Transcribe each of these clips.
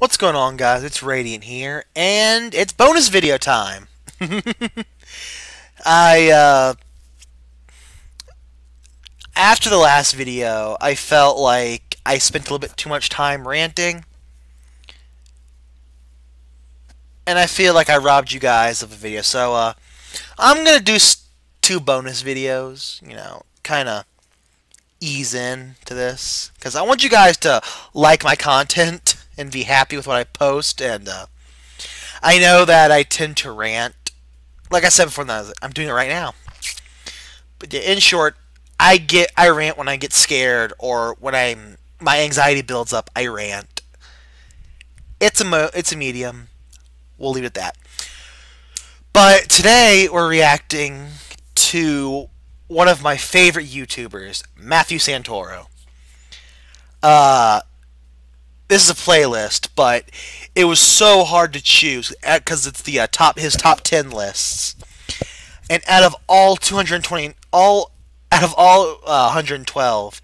What's going on, guys? It's Radiant here, and it's bonus video time. After the last video, I felt like I spent a little bit too much time ranting, and I feel like I robbed you guys of a video. So, I'm gonna do two bonus videos, kind of ease in to this, because I want you guys to like my content and be happy with what I post, and I know that I tend to rant. Like I said before, I'm doing it right now. But in short, I rant when I get scared, or when my anxiety builds up, I rant. It's a medium. We'll leave it at that. But today we're reacting to one of my favorite YouTubers, Matthew Santoro. This is a playlist, but it was so hard to choose because it's the his top 10 lists, and out of all 112,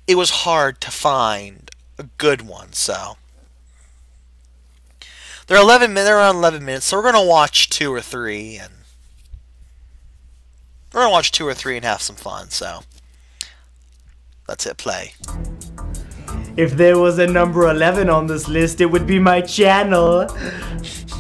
it was hard to find a good one. So they're around 11 minutes. So we're gonna watch two or three, and have some fun. So let's hit play. If there was a number 11 on this list, it would be my channel.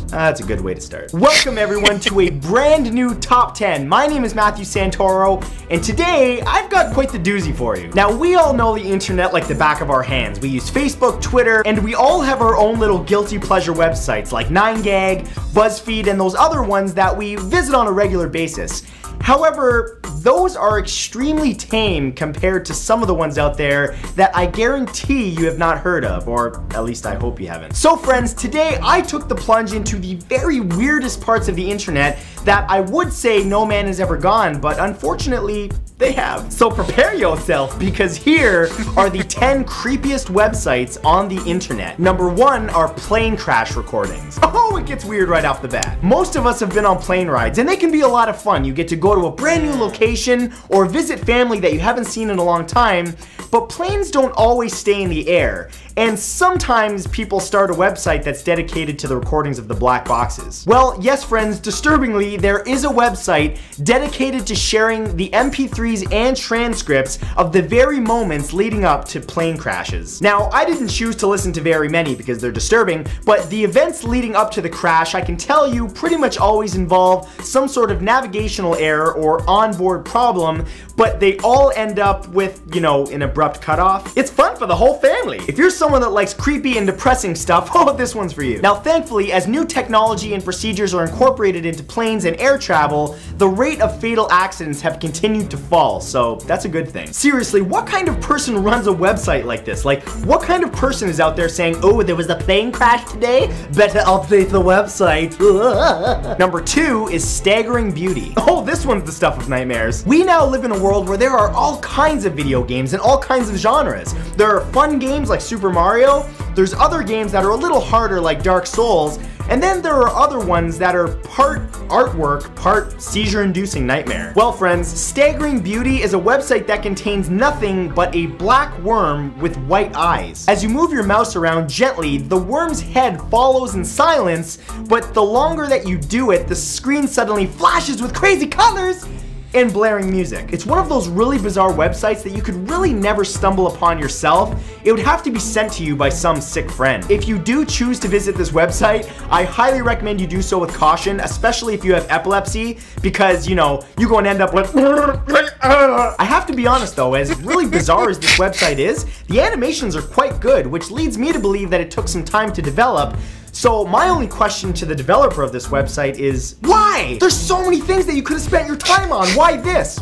That's a good way to start. Welcome everyone to a brand new top 10. My name is Matthew Santoro, and today I've got quite the doozy for you. Now, we all know the internet like the back of our hands. We use Facebook, Twitter, and we all have our own little guilty pleasure websites like 9gag, BuzzFeed, and those other ones that we visit on a regular basis. However, those are extremely tame compared to some of the ones out there that I guarantee you have not heard of, or at least I hope you haven't. So friends, today I took the plunge into the very weirdest parts of the internet that I would say no man has ever gone, but unfortunately, they have. So prepare yourself, because here are the 10 creepiest websites on the internet. Number 1 are plane crash recordings. Oh, it gets weird right off the bat. Most of us have been on plane rides, and they can be a lot of fun. You get to go to a brand new location or visit family that you haven't seen in a long time, but planes don't always stay in the air. And sometimes people start a website that's dedicated to the recordings of the black boxes. Well, yes friends, disturbingly, there is a website dedicated to sharing the MP3s and transcripts of the very moments leading up to plane crashes. Now, I didn't choose to listen to very many because they're disturbing, but the events leading up to the crash, I can tell you, pretty much always involve some sort of navigational error or onboard problem, but they all end up with, an abrupt cutoff. It's fun for the whole family. If you're someone that likes creepy and depressing stuff, oh, this one's for you. Now, thankfully, as new technology and procedures are incorporated into planes and air travel, the rate of fatal accidents have continued to fall, so that's a good thing. Seriously, what kind of person runs a website like this? Like, what kind of person is out there saying, oh, there was a plane crash today? Better update the website. Number 2 is staggering beauty. Oh, this one's the stuff of nightmares. We now live in a world where there are all kinds of video games and all kinds of genres. There are fun games like Super Mario, there's other games that are a little harder like Dark Souls, and then there are other ones that are part artwork, part seizure-inducing nightmare. Well friends, Staggering Beauty is a website that contains nothing but a black worm with white eyes. As you move your mouse around gently, the worm's head follows in silence, but the longer that you do it, the screen suddenly flashes with crazy colors and blaring music. It's one of those really bizarre websites that you could really never stumble upon yourself. It would have to be sent to you by some sick friend. If you do choose to visit this website, I highly recommend you do so with caution, especially if you have epilepsy, because, you're going to end up with I have to be honest though, as really bizarre as this website is, the animations are quite good, which leads me to believe that it took some time to develop. So my only question to the developer of this website is, why? There's so many things that you could have spent your time on. Why this?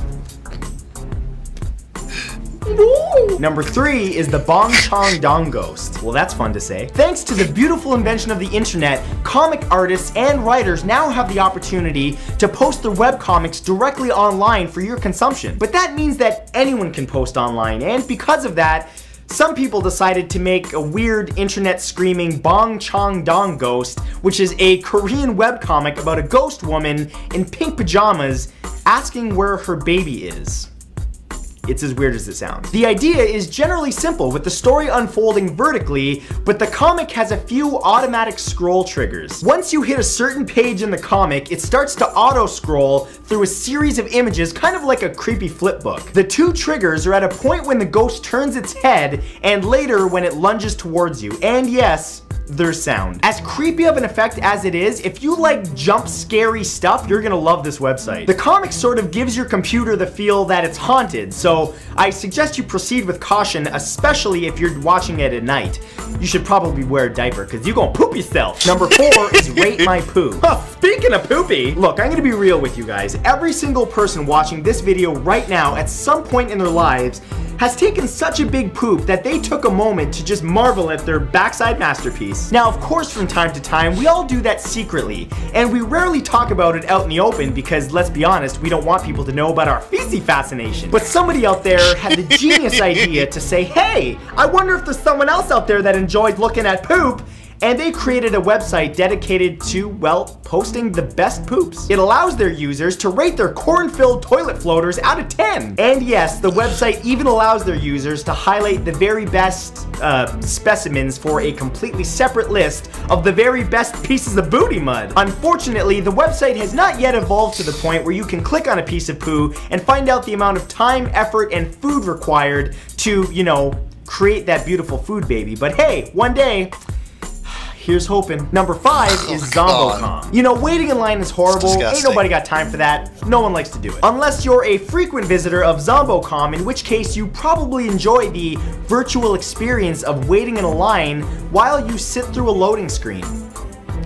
Number 3 is the Bong Chong Dong Ghost. Well, that's fun to say. Thanks to the beautiful invention of the internet, comic artists and writers now have the opportunity to post their webcomics directly online for your consumption. But that means that anyone can post online, and because of that, some people decided to make a weird internet screaming Bong Chong Dong Ghost, which is a Korean webcomic about a ghost woman in pink pajamas asking where her baby is. It's as weird as it sounds. The idea is generally simple, with the story unfolding vertically, but the comic has a few automatic scroll triggers. Once you hit a certain page in the comic, it starts to auto-scroll through a series of images, kind of like a creepy flip book. The two triggers are at a point when the ghost turns its head, and later when it lunges towards you. And yes, there's sound. As creepy of an effect as it is, if you like jump scary stuff, you're gonna love this website. The comic sort of gives your computer the feel that it's haunted, so I suggest you proceed with caution, especially if you're watching it at night. You should probably wear a diaper, because you're gonna poop yourself. Number 4 is Rate My Poo. Speaking of poopy, look, I'm gonna be real with you guys. Every single person watching this video right now at some point in their lives has taken such a big poop that they took a moment to just marvel at their backside masterpiece. Now, of course, from time to time, we all do that secretly, and we rarely talk about it out in the open because, let's be honest, we don't want people to know about our feces fascination. But somebody out there had the genius idea to say, hey, I wonder if there's someone else out there that enjoys looking at poop, and they created a website dedicated to, well, posting the best poops. It allows their users to rate their corn-filled toilet floaters out of 10. And yes, the website even allows their users to highlight the very best specimens for a completely separate list of the very best pieces of booty mud. Unfortunately, the website has not yet evolved to the point where you can click on a piece of poo and find out the amount of time, effort, and food required to, you know, create that beautiful food baby. But hey, one day, here's hoping. Number 5 is ZomboCom. You know, waiting in line is horrible. Ain't nobody got time for that. No one likes to do it. Unless you're a frequent visitor of ZomboCom, in which case you probably enjoy the virtual experience of waiting in a line while you sit through a loading screen.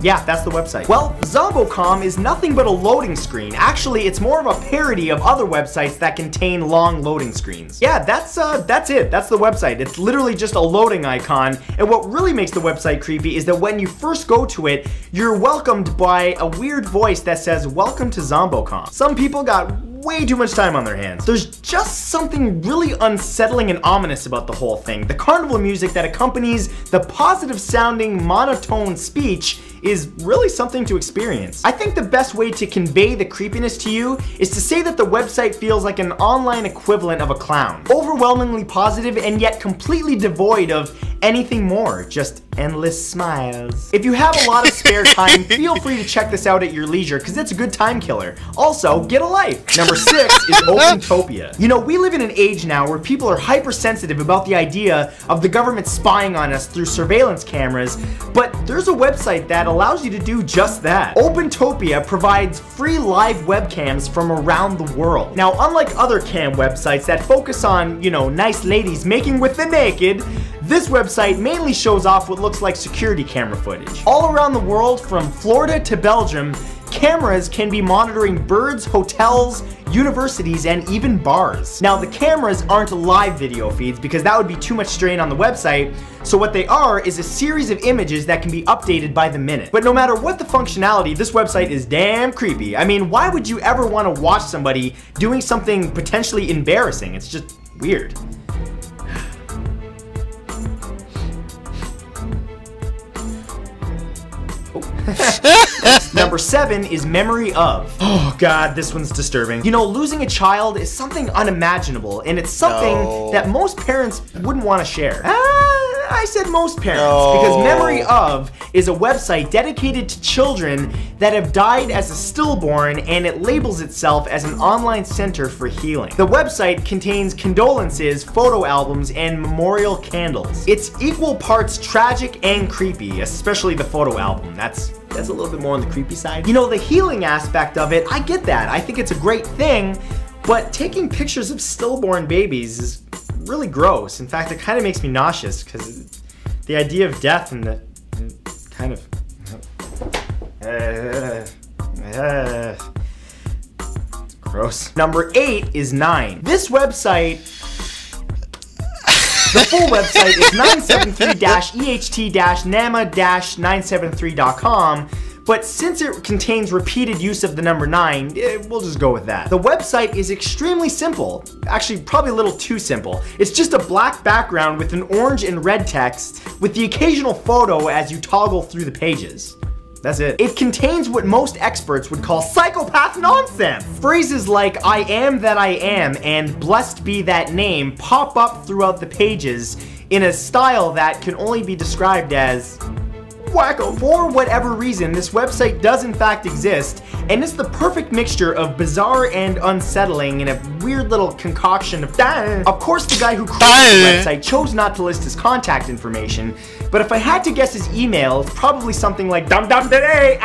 Yeah, that's the website. Well, ZomboCom is nothing but a loading screen. Actually, it's more of a parody of other websites that contain long loading screens. Yeah, that's it. That's the website. It's literally just a loading icon. And what really makes the website creepy is that when you first go to it, you're welcomed by a weird voice that says, "Welcome to ZomboCom." Some people got way too much time on their hands. There's just something really unsettling and ominous about the whole thing. The carnival music that accompanies the positive sounding monotone speech is really something to experience. I think the best way to convey the creepiness to you is to say that the website feels like an online equivalent of a clown. Overwhelmingly positive and yet completely devoid of anything more, just endless smiles. If you have a lot of spare time, feel free to check this out at your leisure because it's a good time killer. Also, get a life. Number 6 is Opentopia. You know, we live in an age now where people are hypersensitive about the idea of the government spying on us through surveillance cameras, but there's a website that allows you to do just that. Opentopia provides free live webcams from around the world. Now, unlike other cam websites that focus on, you know, nice ladies making with the naked, this website mainly shows off what looks like security camera footage. All around the world, from Florida to Belgium, cameras can be monitoring birds, hotels, universities, and even bars. Now, the cameras aren't live video feeds because that would be too much strain on the website, so what they are is a series of images that can be updated by the minute. But no matter what the functionality, this website is damn creepy. I mean, why would you ever want to watch somebody doing something potentially embarrassing? It's just weird. Number 7 is Memory Of. Oh god, this one's disturbing. You know, losing a child is something unimaginable, and it's something that most parents wouldn't want to share. I said most parents, because Memory Of is a website dedicated to children that have died as a stillborn, and it labels itself as an online center for healing. The website contains condolences, photo albums, and memorial candles. It's equal parts tragic and creepy, especially the photo album. That's a little bit more on the creepy side. You know, the healing aspect of it, I get that. I think it's a great thing, but taking pictures of stillborn babies is really gross. In fact, it kind of makes me nauseous because the idea of death and the kind of it's gross. Number 8 is 9. This website, the full website is 973-eht-nama-973.com, but since it contains repeated use of the number 9, we'll just go with that. The website is extremely simple. Actually, probably a little too simple. It's just a black background with an orange and red text with the occasional photo as you toggle through the pages. That's it. It contains what most experts would call psychopath nonsense. Phrases like "I am that I am" and "blessed be that name" pop up throughout the pages in a style that can only be described as wacko. For whatever reason, this website does in fact exist, and it's the perfect mixture of bizarre and unsettling in a weird little concoction of Of course, the guy who created the website chose not to list his contact information, but if I had to guess his email, it's probably something like dumdumtoday@.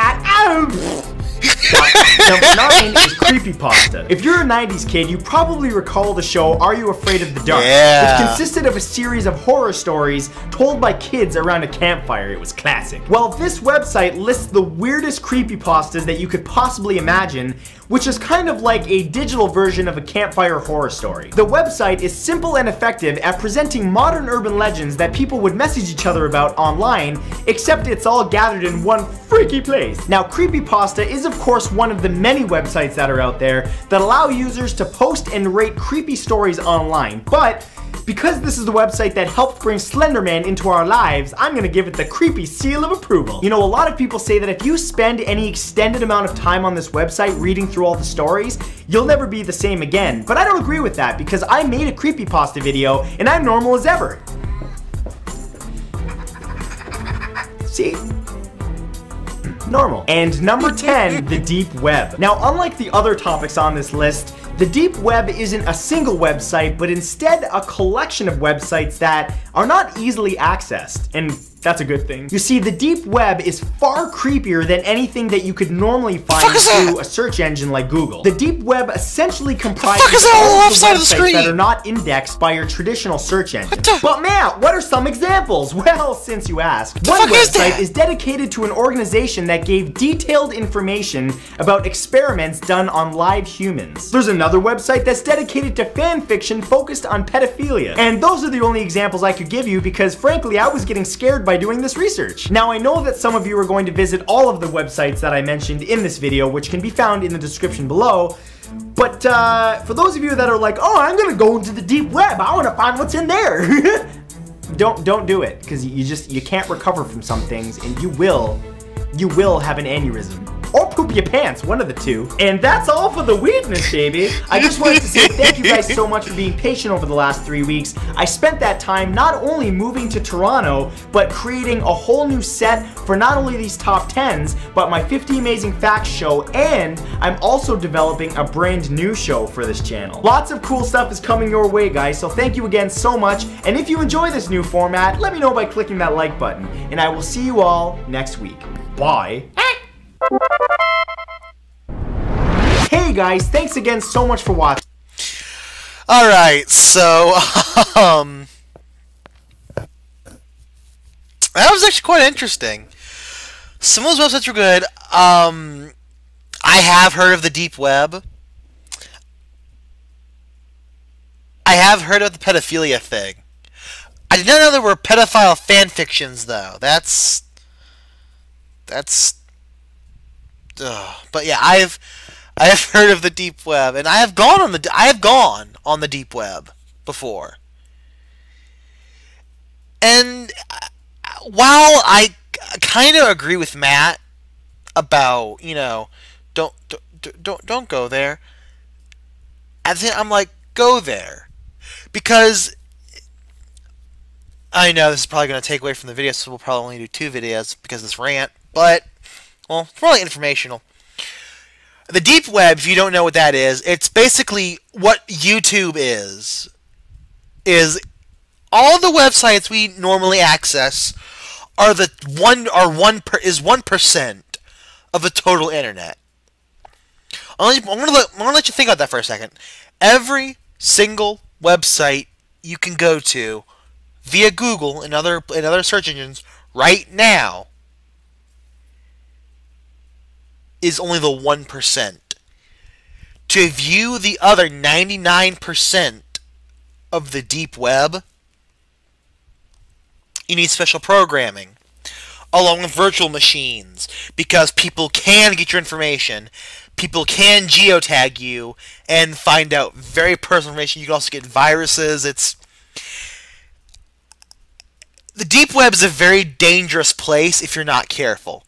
Number 9 is creepypasta. If you're a 90s kid, you probably recall the show Are You Afraid of the Dark? Yeah. Which consisted of a series of horror stories told by kids around a campfire. It was classic. Well, this website lists the weirdest creepypastas that you could possibly imagine, which is kind of like a digital version of a campfire horror story. The website is simple and effective at presenting modern urban legends that people would message each other about online, except it's all gathered in one freaky place. Now, creepypasta is of course one of the many websites that are out there that allow users to post and rate creepy stories online, but because this is the website that helped bring Slender Man into our lives, I'm gonna give it the creepy seal of approval. You know, a lot of people say that if you spend any extended amount of time on this website reading through all the stories, you'll never be the same again. But I don't agree with that, because I made a creepypasta video and I'm normal as ever. See? Normal. And number 10, the deep web. Now, unlike the other topics on this list, the deep web isn't a single website, but instead a collection of websites that are not easily accessed. And that's a good thing. You see, the deep web is far creepier than anything that you could normally find through a search engine like Google. The deep web essentially comprises all of the websites that are not indexed by your traditional search engine. But Matt, what are some examples? Well, since you asked, one website is dedicated to an organization that gave detailed information about experiments done on live humans. There's another website that's dedicated to fan fiction focused on pedophilia. And those are the only examples I could give you because frankly, I was getting scared by doing this research. Now, I know that some of you are going to visit all of the websites that I mentioned in this video, which can be found in the description below, but for those of you that are like, oh, I'm gonna go into the deep web, I wanna find what's in there. Don't do it, because you can't recover from some things, and you will have an aneurysm. Or poop your pants, one of the two. And that's all for the weirdness, baby. I just wanted to say thank you guys so much for being patient over the last 3 weeks. I spent that time not only moving to Toronto, but creating a whole new set for not only these top 10s, but my 50 Amazing Facts show, and I'm also developing a brand new show for this channel. Lots of cool stuff is coming your way, guys, so thank you again so much. And if you enjoy this new format, let me know by clicking that like button. And I will see you all next week. Bye. Hey guys, thanks again so much for watching. Alright, so, that was actually quite interesting. Some of those websites were good. I have heard of the deep web. I have heard of the pedophilia thing. I did not know there were pedophile fan fictions, though. That's... but yeah, I have heard of the deep web, and I have gone on the deep web before. And while I kind of agree with Matt about, you know, don't go there, I think I'm like, go there, because I know this is probably going to take away from the video, so we'll probably only do 2 videos because of this rant, but well, it's probably informational. The deep web, if you don't know what that is, it's basically what YouTube is all the websites we normally access are 1% of the total internet. I'm gonna let you think about that for a second. Every single website you can go to via Google and other search engines right now is only the 1%. To view the other 99% of the deep web, you need special programming, along with virtual machines, because people can get your information, people can geotag you, and find out very personal information. You can also get viruses. The deep web is a very dangerous place if you're not careful.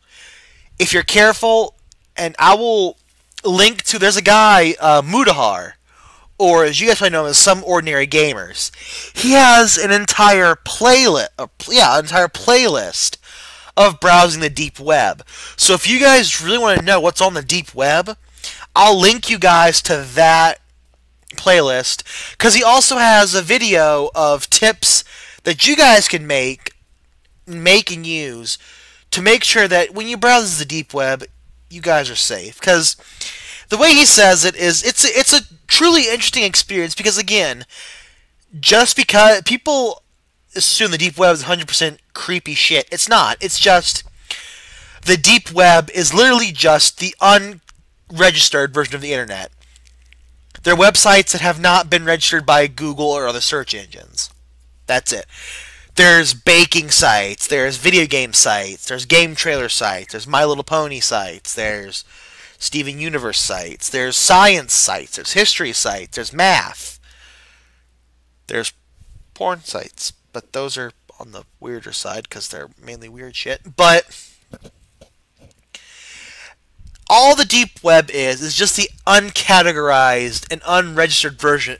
if you're careful, and I will link to, there's a guy, Mudahar, or as you guys probably know him as Some Ordinary Gamers. He has an entire playlist, of browsing the deep web. So if you guys really want to know what's on the deep web, I'll link you guys to that playlist, because he also has a video of tips that you guys can make and use to make sure that when you browse the deep web, you guys are safe. Because the way he says it is, it's a truly interesting experience, because again, just because people assume the deep web is 100% creepy shit, it's not. It's just the deep web is literally just the unregistered version of the internet. They're websites that have not been registered by Google or other search engines. That's it. There's baking sites, there's video game sites, there's game trailer sites, there's My Little Pony sites, there's Steven Universe sites, there's science sites, there's history sites, there's math, there's porn sites, but those are on the weirder side because they're mainly weird shit. But all the deep web is just the uncategorized and unregistered version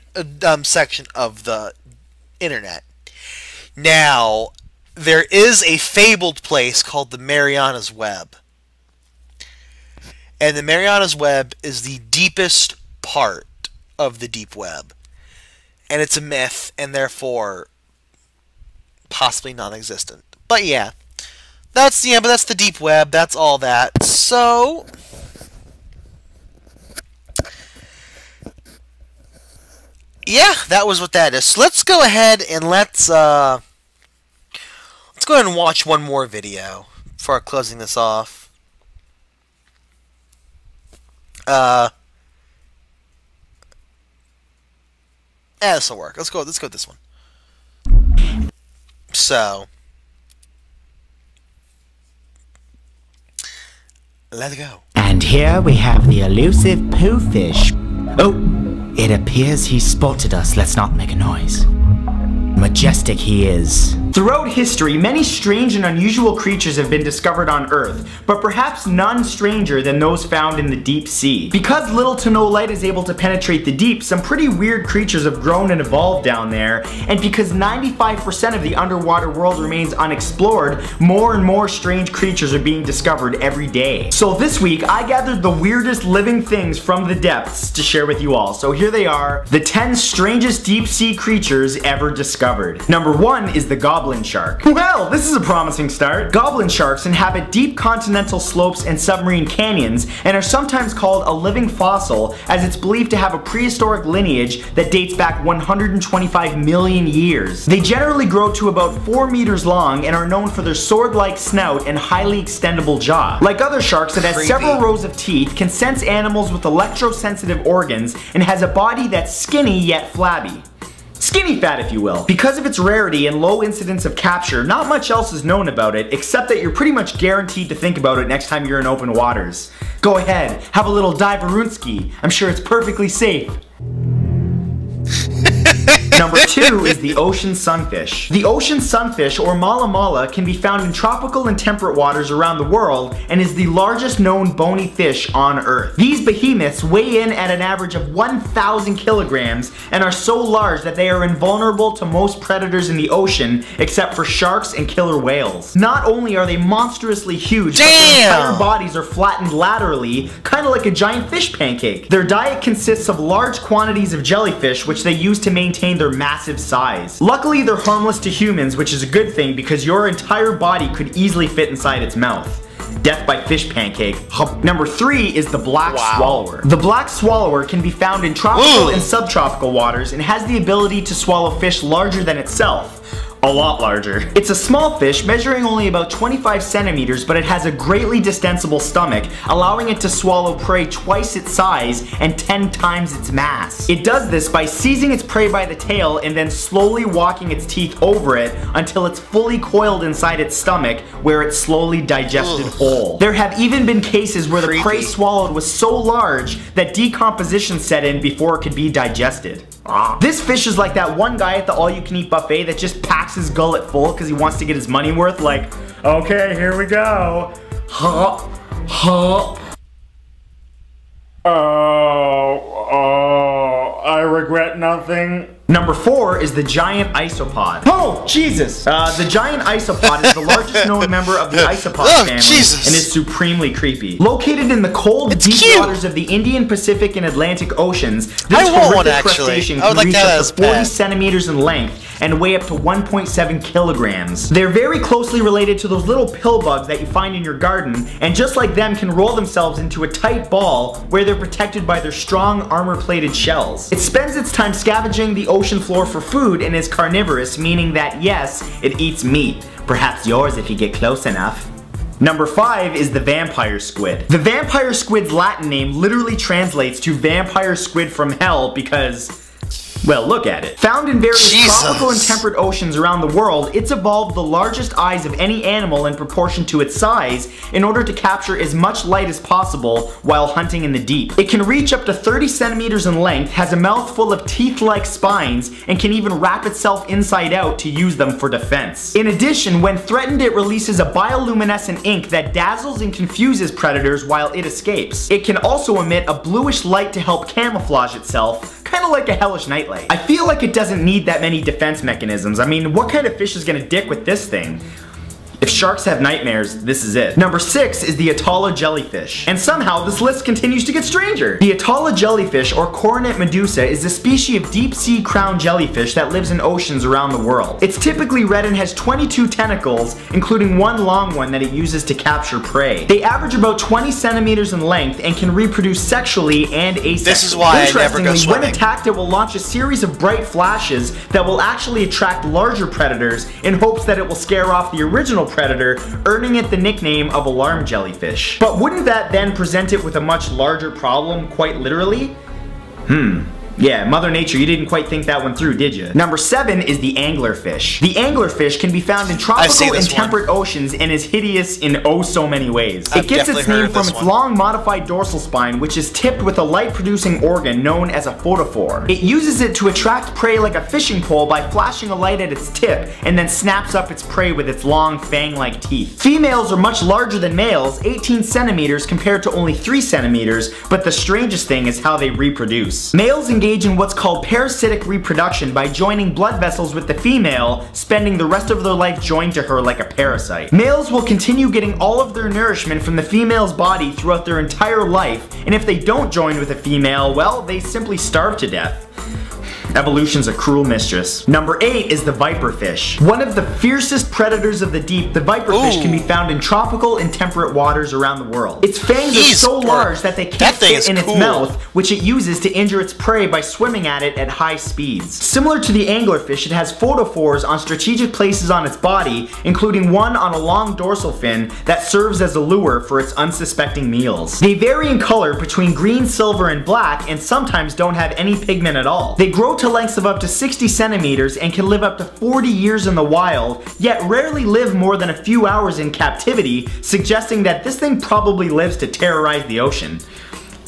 section of the internet. Now, there is a fabled place called the Marianas Web. And the Marianas Web is the deepest part of the deep web. And it's a myth, and therefore possibly non-existent. But yeah, that's the deep web. That's all that. So yeah, that was what that is. So let's go ahead and let's go ahead and watch one more video before closing this off. This will work. Let's go with this one. So let's go. And here we have the elusive poofish. Oh, it appears he spotted us. Let's not make a noise. Majestic he is. Throughout history, many strange and unusual creatures have been discovered on Earth, but perhaps none stranger than those found in the deep sea. Because little to no light is able to penetrate the deep, some pretty weird creatures have grown and evolved down there, and because 95% of the underwater world remains unexplored, more and more strange creatures are being discovered every day. So this week, I gathered the weirdest living things from the depths to share with you all. So here they are, the 10 strangest deep sea creatures ever discovered. Number 1 is the goblin shark. Well, this is a promising start. Goblin sharks inhabit deep continental slopes and submarine canyons and are sometimes called a living fossil, as it's believed to have a prehistoric lineage that dates back 125 million years. They generally grow to about 4 meters long and are known for their sword-like snout and highly extendable jaw. Like other sharks, it has several rows of teeth, can sense animals with electrosensitive organs, and has a body that's skinny yet flabby. Skinny fat, if you will. Because of its rarity and low incidence of capture, not much else is known about it, except that you're pretty much guaranteed to think about it next time you're in open waters. Go ahead, have a little diveroonski. I'm sure it's perfectly safe. Number 2 is the ocean sunfish. The ocean sunfish, or mala mala, can be found in tropical and temperate waters around the world and is the largest known bony fish on Earth. These behemoths weigh in at an average of 1,000 kilograms and are so large that they are invulnerable to most predators in the ocean except for sharks and killer whales. Not only are they monstrously huge, but their entire bodies are flattened laterally, kind of like a giant fish pancake. Their diet consists of large quantities of jellyfish, which they use to maintain their massive size. Luckily, they're harmless to humans, which is a good thing because your entire body could easily fit inside its mouth. Death by fish pancake. Number 3 is the black swallower. The black swallower can be found in tropical and subtropical waters and has the ability to swallow fish larger than itself. A lot larger. It's a small fish measuring only about 25 centimeters, but it has a greatly distensible stomach, allowing it to swallow prey twice its size and 10 times its mass. It does this by seizing its prey by the tail and then slowly walking its teeth over it until it's fully coiled inside its stomach, where it's slowly digested whole. There have even been cases where the prey swallowed was so large that decomposition set in before it could be digested. This fish is like that one guy at the all-you-can-eat buffet that just packs his gullet full because he wants to get his money worth, like, okay, here we go. Huh? I regret nothing. Number 4 is the giant isopod. Oh, Jesus! The giant isopod is the largest known member of the isopod family and is supremely creepy. Located in the cold, deep waters of the Indian, Pacific, and Atlantic Oceans, this horrific crustacean can reach up to 40 centimeters in length and weigh up to 1.7 kilograms. They're very closely related to those little pill bugs that you find in your garden, and just like them can roll themselves into a tight ball where they're protected by their strong armor-plated shells. It spends its time scavenging the ocean floor for food and is carnivorous, meaning that yes, it eats meat. Perhaps yours if you get close enough. Number 5 is the vampire squid. The vampire squid's Latin name literally translates to vampire squid from hell because, well, look at it. Found in various tropical and temperate oceans around the world, it's evolved the largest eyes of any animal in proportion to its size in order to capture as much light as possible while hunting in the deep. It can reach up to 30 centimeters in length, has a mouth full of teeth-like spines, and can even wrap itself inside out to use them for defense. In addition, when threatened, it releases a bioluminescent ink that dazzles and confuses predators while it escapes. It can also emit a bluish light to help camouflage itself, kind of like a hellish nightlight. I feel like it doesn't need that many defense mechanisms. I mean, what kind of fish is gonna dick with this thing? If sharks have nightmares, this is it. Number 6 is the ATOLLA jellyfish. And somehow this list continues to get stranger. The ATOLLA jellyfish, or coronet medusa, is a species of deep-sea crown jellyfish that lives in oceans around the world. It's typically red and has 22 tentacles, including one long one that it uses to capture prey. They average about 20 centimeters in length and can reproduce sexually and asexually. This is why I never go swimming. When attacked, it will launch a series of bright flashes that will actually attract larger predators in hopes that it will scare off the original predator, earning it the nickname of alarm jellyfish. But wouldn't that then present it with a much larger problem, quite literally? Yeah, Mother Nature, you didn't quite think that one through, did you? Number 7 is the anglerfish. The anglerfish can be found in tropical and temperate oceans and is hideous in oh so many ways. It gets its name from its long modified dorsal spine, which is tipped with a light-producing organ known as a photophore. It uses it to attract prey like a fishing pole by flashing a light at its tip and then snaps up its prey with its long fang-like teeth. Females are much larger than males, 18 centimeters compared to only 3 centimeters, but the strangest thing is how they reproduce. Males engage in what's called parasitic reproduction by joining blood vessels with the female, spending the rest of their life joined to her like a parasite. Males will continue getting all of their nourishment from the female's body throughout their entire life, and if they don't join with a female, well, they simply starve to death. Evolution's a cruel mistress. Number 8 is the viperfish. One of the fiercest predators of the deep, the viperfish can be found in tropical and temperate waters around the world. Its fangs are so large that they can't fit in its mouth, which it uses to injure its prey by swimming at it at high speeds. Similar to the anglerfish, it has photophores on strategic places on its body, including one on a long dorsal fin that serves as a lure for its unsuspecting meals. They vary in color between green, silver, and black, and sometimes don't have any pigment at all. They grow to lengths of up to 60 centimeters and can live up to 40 years in the wild, yet rarely live more than a few hours in captivity, suggesting that this thing probably lives to terrorize the ocean.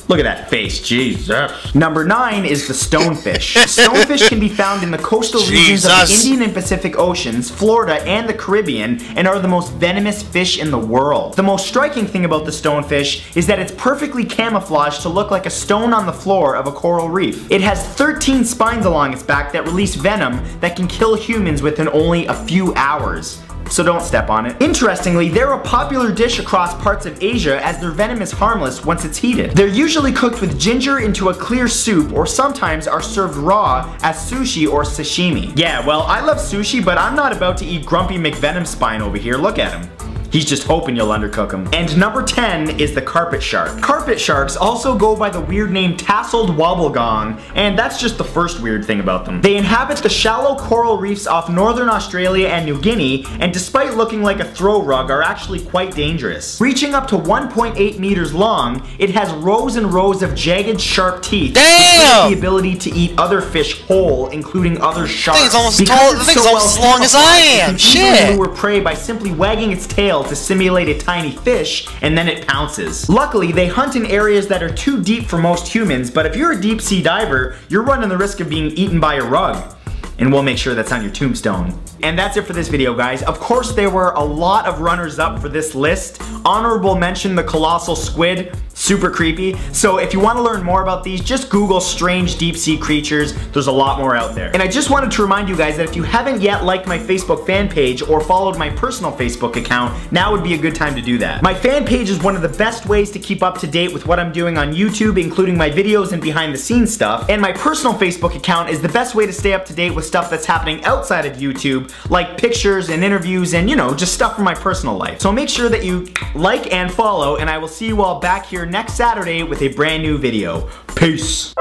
Look at that face, Jesus. Number 9 is the stonefish. Stonefish can be found in the coastal regions of the Indian and Pacific Oceans, Florida, and the Caribbean, and are the most venomous fish in the world. The most striking thing about the stonefish is that it's perfectly camouflaged to look like a stone on the floor of a coral reef. It has 13 spines along its back that release venom that can kill humans within only a few hours. So don't step on it. Interestingly, they're a popular dish across parts of Asia as their venom is harmless once it's heated. They're usually cooked with ginger into a clear soup, or sometimes are served raw as sushi or sashimi. Yeah, well, I love sushi, but I'm not about to eat Grumpy McVenom spine over here. Look at him. He's just hoping you'll undercook him. And number 10 is the carpet shark. Carpet sharks also go by the weird name tasseled wobblegong, and that's just the first weird thing about them. They inhabit the shallow coral reefs off northern Australia and New Guinea, and despite looking like a throw rug, are actually quite dangerous. Reaching up to 1.8 meters long, it has rows and rows of jagged, sharp teeth. Damn! With the ability to eat other fish whole, including other sharks. The thing's almost as long as I am. Shit! It can lure prey by simply wagging its tail to simulate a tiny fish, and then it pounces. Luckily, they hunt in areas that are too deep for most humans, but if you're a deep sea diver, you're running the risk of being eaten by a rug. And we'll make sure that's on your tombstone. And that's it for this video, guys. Of course, there were a lot of runners-up for this list. Honorable mention, the colossal squid. Super creepy. So if you want to learn more about these, just Google strange deep sea creatures. There's a lot more out there. And I just wanted to remind you guys that if you haven't yet liked my Facebook fan page or followed my personal Facebook account, now would be a good time to do that. My fan page is one of the best ways to keep up to date with what I'm doing on YouTube, including my videos and behind the scenes stuff. And my personal Facebook account is the best way to stay up to date with stuff that's happening outside of YouTube, like pictures and interviews and, you know, just stuff from my personal life. So make sure that you like and follow, and I will see you all back here next Saturday with a brand new video. Peace.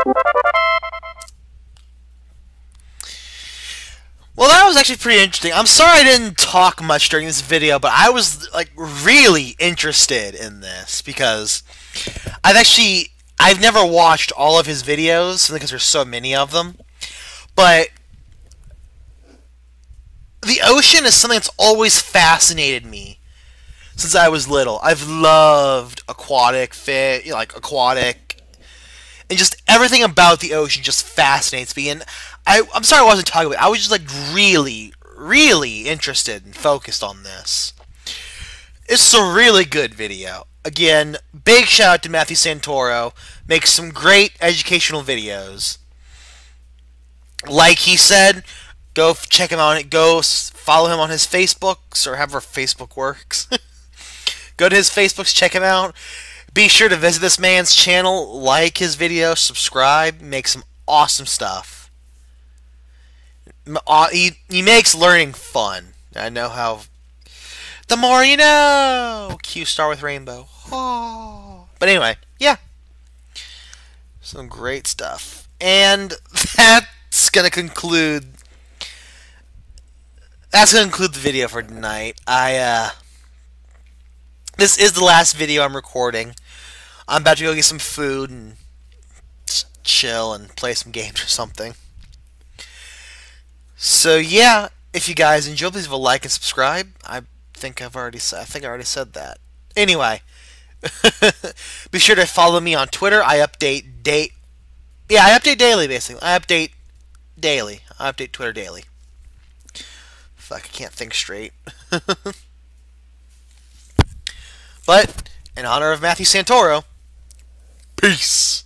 Well, that was actually pretty interesting. I'm sorry I didn't talk much during this video, but I was like really interested in this because I've never watched all of his videos because there's so many of them. But the ocean is something that's always fascinated me since I was little. I've loved aquatic fish, aquatic, and just everything about the ocean just fascinates me. And I'm sorry I wasn't talking about it. I was just like really, really interested and focused on this. It's a really good video. Again, big shout out to Matthew Santoro. Makes some great educational videos. Like he said, go check him out. Go follow him on his Facebooks or however Facebook works. Go to his Facebooks, check him out. Be sure to visit this man's channel, like his videos, subscribe, make some awesome stuff. He makes learning fun. I know how. The more you know. Q star with rainbow. Oh. But anyway, yeah, some great stuff, and that's gonna conclude. That's gonna conclude the video for tonight. This is the last video I'm recording. I'm about to go get some food and chill and play some games or something. So yeah, if you guys enjoyed, please leave a like and subscribe. I think I already said that. Anyway, be sure to follow me on Twitter. I update daily basically. I update daily. I update Twitter daily. Fuck, I can't think straight. But in honor of Matthew Santoro, peace.